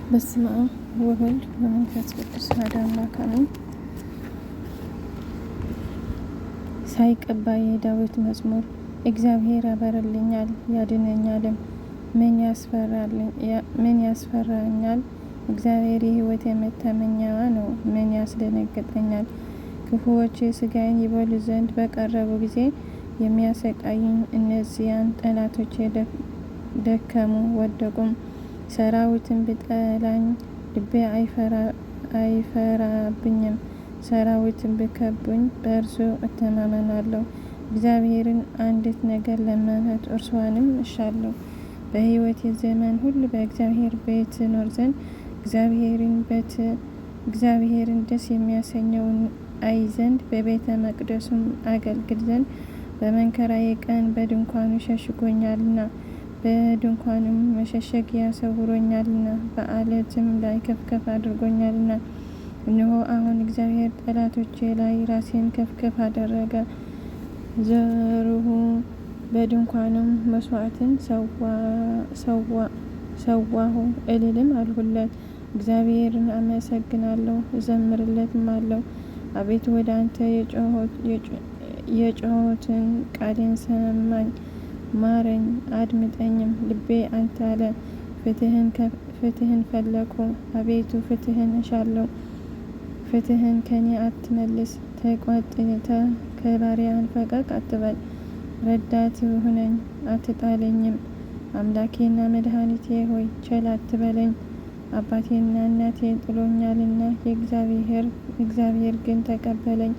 በስመ አብ ወወልድ ወመንፈስ ቅዱስ አሐዱ አምላክ አሜን። ሳይቀባ የዳዊት መዝሙር። እግዚአብሔር ያበረልኛል ያድነኛልም፣ ምን ያስፈራኛል? እግዚአብሔር የሕይወቴ መታመኛዋ ነው፣ ምን ያስደነግጠኛል? ክፉዎች ሥጋዬን ይበሉ ዘንድ በቀረቡ ጊዜ የሚያሰቃዩኝ እነዚያን ጠላቶቼ ደከሙ ወደቁም። ሰራዊትን ቢጠላኝ ልቤ አይፈራብኝም። ሰራዊትን ቢከቡኝ በእርሱ እተማመናለሁ። እግዚአብሔርን አንዲት ነገር ለመንሁት፣ እርሷንም እሻለሁ፣ በሕይወቴ ዘመን ሁሉ በእግዚአብሔር ቤት እኖር ዘንድ እግዚአብሔርን ደስ የሚያሰኘውን አይ ዘንድ በቤተ መቅደሱም አገልግል ዘንድ። በመከራዬ ቀን በድንኳኑ ሸሽጎኛልና፣ በድንኳኑም መሸሸጊያ ሰውሮኛልና፣ በዓለትም ላይ ከፍ አድርጎኛልና። እነሆ አሁን እግዚአብሔር ጠላቶቼ ላይ ራሴን ከፍ አደረገ። ዘርሁ በድንኳኑም መስዋዕትን ሰዋሁ፣ እልልም አልሁለት። እግዚአብሔርን አመሰግናለሁ እዘምርለትም አለው። አቤቱ ወደ አንተ የጮኽሁትን ቃሌን ሰማኝ፣ ማረኝ አድምጠኝም። ልቤ አንተ አለ፣ ፍትህን ፈለግሁ። አቤቱ ፍትህን እሻለሁ፣ ፍትህን ከኔ አትመልስ። ተቆጥተህ ከባሪያህን ፈቀቅ አትበል። ረዳት ሁነኝ አትጣለኝም። አምላኬና መድኃኒቴ ሆይ ቸል አትበለኝ። አባቴና እናቴ ጥሎኛልና እግዚአብሔር ግን ተቀበለኝ።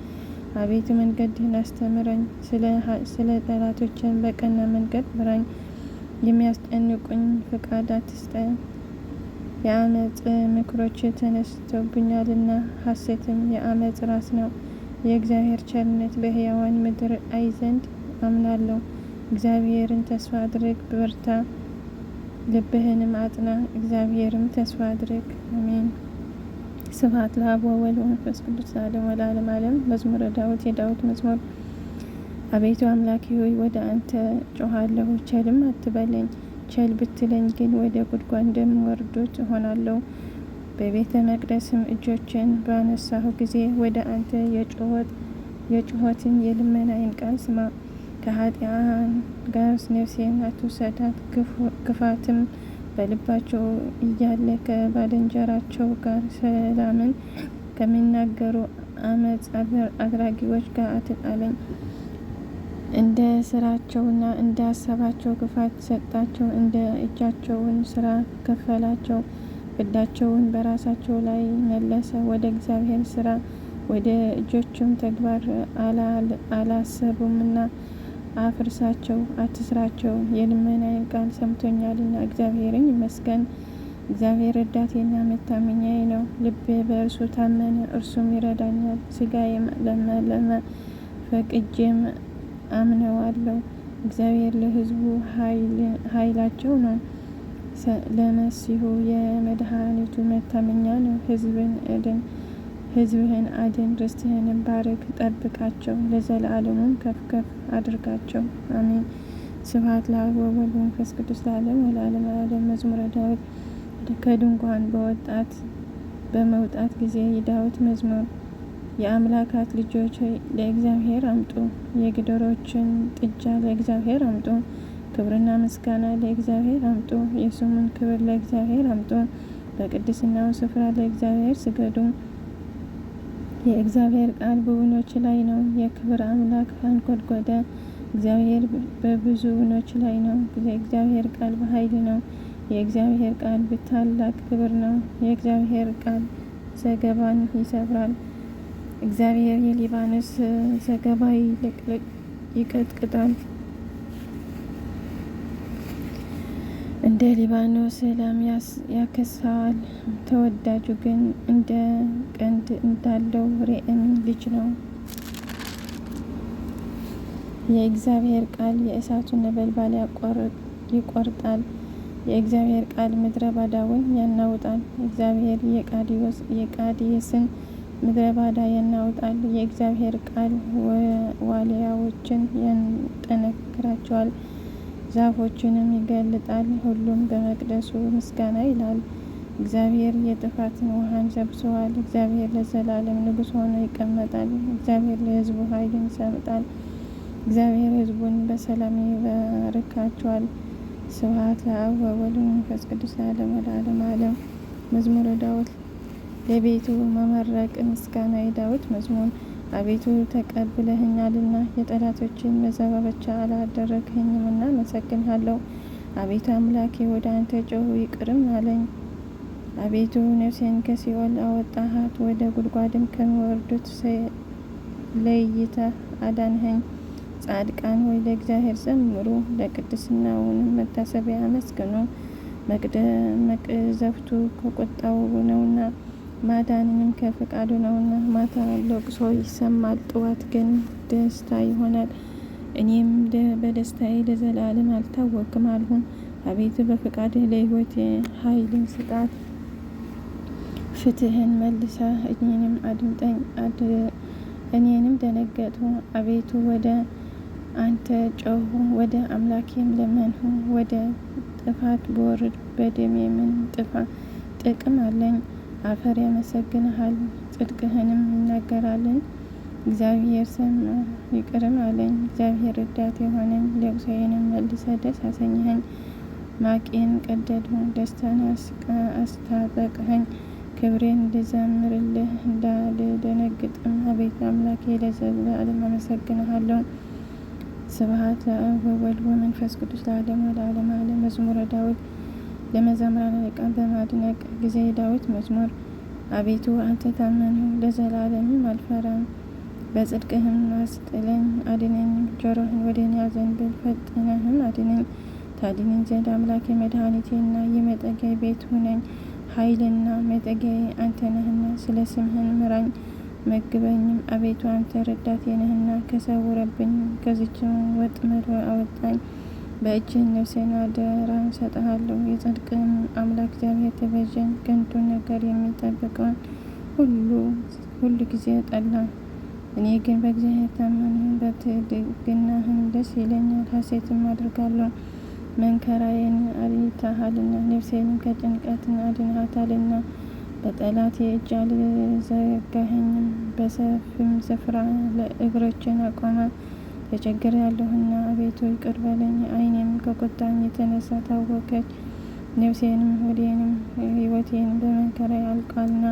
አቤቱ መንገድህን አስተምረኝ፣ ስለ ጠላቶችን በቀና መንገድ ምራኝ። የሚያስጨንቁኝ ፍቃድ አትስጠኝ። የአመፅ ምክሮች ተነስተውብኛልና፣ ሐሰትም የአመፅ ራስ ነው። የእግዚአብሔር ቸርነት በሕያዋን ምድር አይ ዘንድ አምናለሁ። እግዚአብሔርን ተስፋ አድርግ፣ በርታ፣ ልብህንም አጽና። እግዚአብሔርም ተስፋ አድርግ። አሜን። ስብሐት ለአብ ወወልድ ወመንፈስ ቅዱስ ለዓለመ ዓለም። መዝሙረ ዳዊት። የዳዊት መዝሙር። አቤቱ አምላኬ ሆይ ወደ አንተ ጮኻለሁ፣ ቸልም አትበለኝ። ቸል ብትለኝ ግን ወደ ጉድጓድ እንደሚወርዱት እሆናለሁ። በቤተ መቅደስም እጆችን ባነሳሁ ጊዜ ወደ አንተ የጩኸትን የልመናዬን ቃል ስማ። ከኃጥአን ጋር ነፍሴን አትውሰዳት፣ ክፋትም በልባቸው እያለ ከባልንጀራቸው ጋር ሰላምን ከሚናገሩ አመፅ አድራጊዎች ጋር አትጣለኝ። እንደ ስራቸውና እንደ ሀሳባቸው ክፋት ሰጣቸው፣ እንደ እጃቸውን ስራ ከፈላቸው። ፍዳቸውን በራሳቸው ላይ መለሰ። ወደ እግዚአብሔር ስራ ወደ እጆቹም ተግባር አላሰቡምና አፍርሳቸው፣ አትስራቸው። የልመናዬን ቃል ሰምቶኛልና እግዚአብሔርን ይመስገን። እግዚአብሔር ረዳቴና መታመኛዬ ነው። ልቤ በእርሱ ታመነ፣ እርሱም ይረዳኛል። ሥጋዬም ለመለመ፣ ፈቅጄም አምነዋለሁ። እግዚአብሔር ለሕዝቡ ኃይላቸው ነው፣ ለመሲሁ የመድኃኒቱ መታመኛ ነው። ሕዝብህን አድን፣ ርስትህንም ባርክ፣ ጠብቃቸው፣ ለዘላለሙም ከፍ አድርጋቸው። አሜን። ስብሐት ለአብ ወወልድ ወመንፈስ ቅዱስ ለዓለመ ዓለም። መዝሙረ ዳዊት። ከድንኳን በመውጣት ጊዜ የዳዊት መዝሙር። የአምላካት ልጆች ለእግዚአብሔር አምጡ፣ የጊደሮችን ጥጃ ለእግዚአብሔር አምጡ። ክብርና ምስጋና ለእግዚአብሔር አምጡ፣ የስሙን ክብር ለእግዚአብሔር አምጡ። በቅድስናው ስፍራ ለእግዚአብሔር ስገዱ። የእግዚአብሔር ቃል በውኆች ላይ ነው፣ የክብር አምላክ አንኰደኰደ። እግዚአብሔር በብዙ ውኆች ላይ ነው፣ የእግዚአብሔር ቃል በኃይል ነው። የእግዚአብሔር ቃል በታላቅ ክብር ነው። የእግዚአብሔር ቃል ዘገባን ይሰብራል። እግዚአብሔር የሊባኖስ ዘገባ ይቀጠቅጣል። እንደ ሊባኖስ ላም ያከሳዋል። ተወዳጁ ግን እንደ ቀንድ እንዳለው ሬእም ልጅ ነው። የእግዚአብሔር ቃል የእሳቱን ነበልባል ይቆርጣል። የእግዚአብሔር ቃል ምድረ ባዳውን ያናውጣል። እግዚአብሔር የቃዴስን ምድረ ባዳ ያናውጣል። የእግዚአብሔር ቃል ዋልያዎችን ያጠነክራቸዋል፣ ዛፎችንም ይገልጣል። ሁሉም በመቅደሱ ምስጋና ይላል። እግዚአብሔር የጥፋትን ውሃን ሰብስቧል። እግዚአብሔር ለዘላለም ንጉሥ ሆኖ ይቀመጣል። እግዚአብሔር ለሕዝቡ ኃይልን ይሰጣል። እግዚአብሔር ሕዝቡን በሰላም ይባርካቸዋል። ስብሐት ለአብ ወወልድ ወመንፈስ ቅዱስ ለዓለሙ ለዓለመ ዓለም። መዝሙረ ዳዊት ለቤቱ መመረቅ ምስጋና የዳዊት መዝሙር። አቤቱ ተቀብለኸኛልና የጠላቶችን መዘባበቻ አላደረግኸኝምና አመሰግንሃለሁ። አቤቱ አምላኬ ወደ አንተ ጮኽሁ ይቅርም አለኝ። አቤቱ ነፍሴን ከሲኦል አወጣሃት፣ ወደ ጉድጓድም ከሚወርዱት ለይተህ አዳንኸኝ። ጻድቃን ሆይ ለእግዚአብሔር ዘምሩ፣ ለቅድስናውንም መታሰቢያ አመስግኑ። መቅዘፍቱ ከቁጣው ነውና ማዳንንም ከፈቃዱ ነውና። ማታ ለቅሶ ይሰማል፣ ጥዋት ግን ደስታ ይሆናል። እኔም በደስታዬ ለዘላለም አልታወክም አልሁን። አቤቱ በፈቃድህ ለሕይወቴ ኃይልን ስጣት። ፍትህን መልሳ እኔንም አድምጠኝ። እኔንም ደነገጥሁ። አቤቱ ወደ አንተ ጮኽሁ፣ ወደ አምላኬም ለመንሁ። ወደ ጥፋት ብወርድ በደሜ ምን ጥቅም አለኝ? አፈር ያመሰግንሃል፣ ጽድቅህንም ይናገራልን። እግዚአብሔር ሰማ ይቅርም አለኝ። እግዚአብሔር ረዳቴ ሆነኝ፣ ለቅሶዬንም መልሰ ደስ አሰኘኸኝ። ማቄን ቀደድሁ፣ ደስታን አስታጠቅኸኝ። ክብሬን ልዘምርልህ እንዳልደነግጥም አቤቱ አምላኬ ለዘላለም አመሰግንሃለሁ። ስብሐት ለአብ ወወልድ ወመንፈስ ቅዱስ ለዓለሙ ለዓለመ ዓለም። መዝሙረ ዳዊት ለመዘምራን አለቃ በማድነቅ ጊዜ ዳዊት መዝሙር። አቤቱ አንተ ታመንሁ፣ ለዘላለምም አልፈራም። በጽድቅህም አስጥለኝ አድነኝም። ጆሮህን ወደ እኔ አዘንብል፣ ፈጥነህም አድነኝ። ታድነኝ ዘንድ አምላኬ መድኃኒቴና የመጠጊያ ቤት ሁነኝ። ኃይልና መጠጊያዬ አንተ ነህና ስለ ስምህን ምራኝ መግበኝም። አቤቱ አንተ ረዳቴ ነህና ከሰውረብኝ፣ ከዚችም ወጥመድ አወጣኝ። በእጅህ ነፍሴን አደራ ሰጥሃለሁ። የጽድቅም አምላክ እግዚአብሔር ተቤዠኝ። ከንቱን ነገር የሚጠብቀውን ሁሉ ጊዜ ጠላ። እኔ ግን በእግዚአብሔር ታመንሁ፣ በትድግናህም ደስ ይለኛል፣ ሐሴትም አድርጋለሁ። መንከራዬን አይተሃልና ነፍሴንም ከጭንቀትን አድንሃታልና። በጠላቴ እጅ አልዘጋኸኝም፣ በሰፊም ስፍራ ለእግሮችን አቆመ። ተቸግሬአለሁና አቤቱ ይቅር በለኝ። ዓይኔም ከቁጣኝ የተነሳ ታወከች። ነፍሴንም ሆዴንም ሕይወቴን በመከራዬ አልቋልና።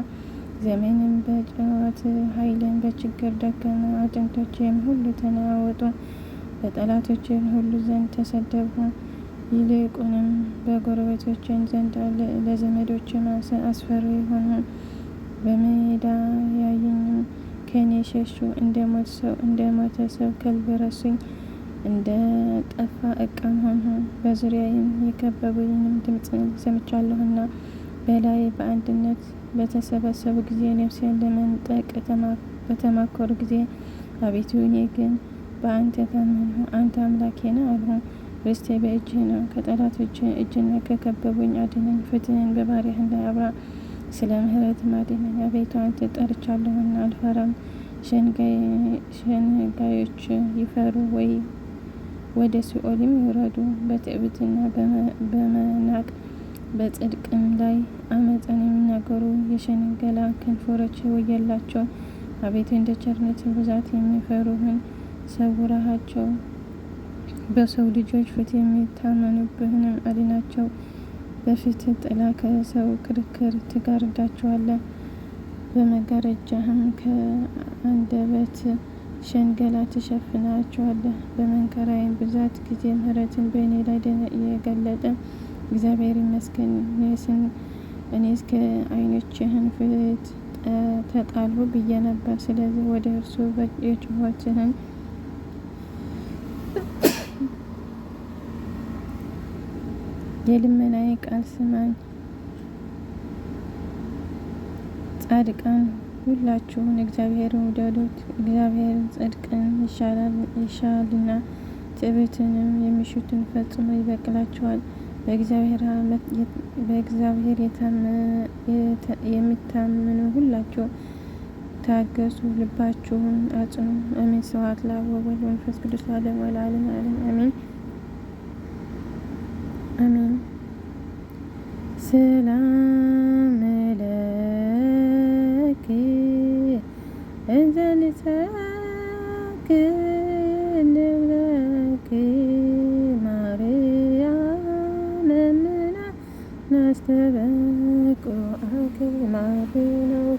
ዘመንም በጭወት ኃይልን በችግር ደከመ። አጥንቶቼም ሁሉ ተናወጡ፣ በጠላቶቼም ሁሉ ዘንድ ተሰደብሁ። ይልቁንም በጎረቤቶቼን ዘንድ ለዘመዶችም አስፈሪ ሆኑ። በሜዳ ያዩኝም ከእኔ ሸሹ። እንደ ሞተ ሰው ከልብ ረሱኝ፣ እንደ ጠፋ ዕቃም ሆንሁ። በዙሪያዬም የከበቡኝንም ድምፅ ሰምቻለሁና በላዬ በአንድነት በተሰበሰቡ ጊዜ ነፍሴን ለመንጠቅ በተማከሩ ጊዜ አቤቱ እኔ ግን በአንተ ታመንሁ፣ አንተ አምላኬ ነህ አልሁ። ርስቴ በእጅህ ነው። ከጠላቶች እጅና ከከበቡኝ አድነኝ። ፍትህን በባሪያህ ላይ አብራ፣ ስለ ምሕረትም አድነኝ። አቤቱ አንተ ጠርቻለሁና አልፈራም። ሸንጋዮች ይፈሩ ወደ ሲኦልም ይውረዱ። በትዕቢትና በመናቅ በጽድቅም ላይ አመፃን የሚናገሩ የሸንገላ ከንፈሮች ወየላቸው። አቤቱ እንደ ቸርነትህ ብዛት የሚፈሩህን ሰውረሃቸው። በሰው ልጆች ፊት የሚታመኑብህንም አድናቸው። በፊትህ ጥላ ከሰው ክርክር ትጋርዳቸዋለህ። በመጋረጃህም ከአንደበት ሸንገላ ትሸፍናቸዋለህ። በመንከራዬም ብዛት ጊዜ ምሕረትን በእኔ ላይ የገለጠ እግዚአብሔር ይመስገን። እኔስ ከዓይኖችህን ፊት ተጣልሁ ብዬ ነበር። ስለዚህ ወደ እርሱ የጩኸትህን የልመናዬ ቃል ስማኝ። ጻድቃን ሁላችሁን እግዚአብሔርን ውደዱት። እግዚአብሔር ጽድቅን ይሻልና ትዕቢትንም የሚሹትን ፈጽሞ ይበቅላቸዋል። በእግዚአብሔር የሚታመኑ ሁላችሁ ታገሱ፣ ልባችሁን አጽኑ። አሜን። ስብሐት ለአብ ወወልድ ወመንፈስ ቅዱስ ለዓለሙ ለዓለመ ዓለም አሜን አሜን። ሰላም ሰግድ ለኪ ማርያም እምነ ናስተበቁ አኪ ማርያም